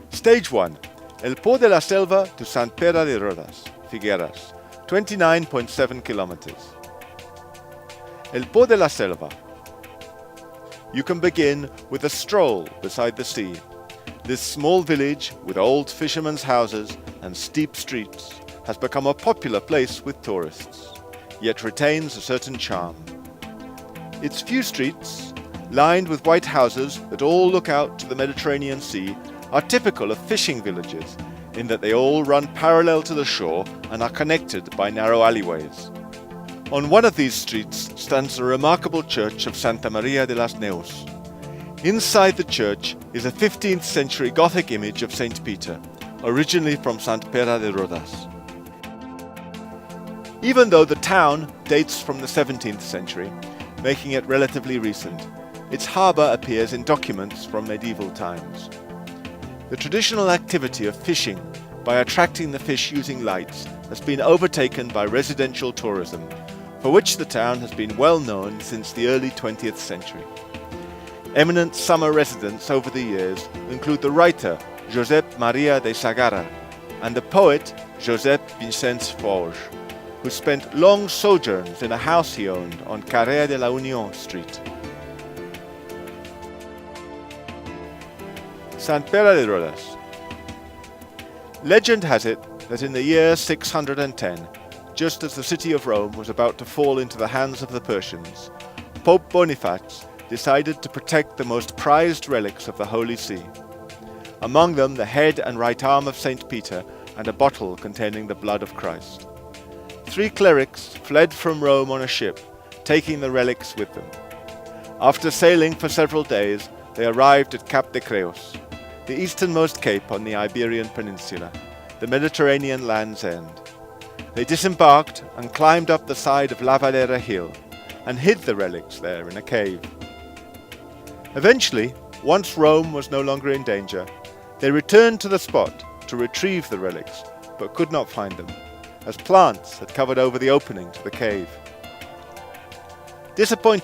Stage 1. El Po de la Selva to Sant Pere de Rodes, Figueres, 29.7 kilometers. El Po de la Selva. You can begin with a stroll beside the sea. This small village, with old fishermen's houses and steep streets, has become a popular place with tourists, yet retains a certain charm. Its few streets, lined with white houses that all look out to the Mediterranean Sea, are typical of fishing villages in that they all run parallel to the shore and are connected by narrow alleyways. On one of these streets stands the remarkable church of Santa Maria de las Neus. Inside the church is a 15th century Gothic image of Saint Peter, originally from Sant Pere de Rodes. Even though the town dates from the 17th century, making it relatively recent, its harbour appears in documents from medieval times. The traditional activity of fishing by attracting the fish using lights has been overtaken by residential tourism, for which the town has been well known since the early 20th century. Eminent summer residents over the years include the writer Josep Maria de Sagara and the poet Josep Vicenç Forge, who spent long sojourns in a house he owned on Carrer de la Unió Street. Sant Pere de Rodes. Legend has it that in the year 610, just as the city of Rome was about to fall into the hands of the Persians, Pope Boniface decided to protect the most prized relics of the Holy See. Among them the head and right arm of Saint Peter and a bottle containing the blood of Christ. 3 clerics fled from Rome on a ship, taking the relics with them. After sailing for several days, they arrived at Cap de Creus, the easternmost cape on the Iberian Peninsula, the Mediterranean land's end. They disembarked and climbed up the side of La Valera Hill and hid the relics there in a cave. Eventually, once Rome was no longer in danger, they returned to the spot to retrieve the relics, but could not find them, as plants had covered over the opening to the cave. Disappointed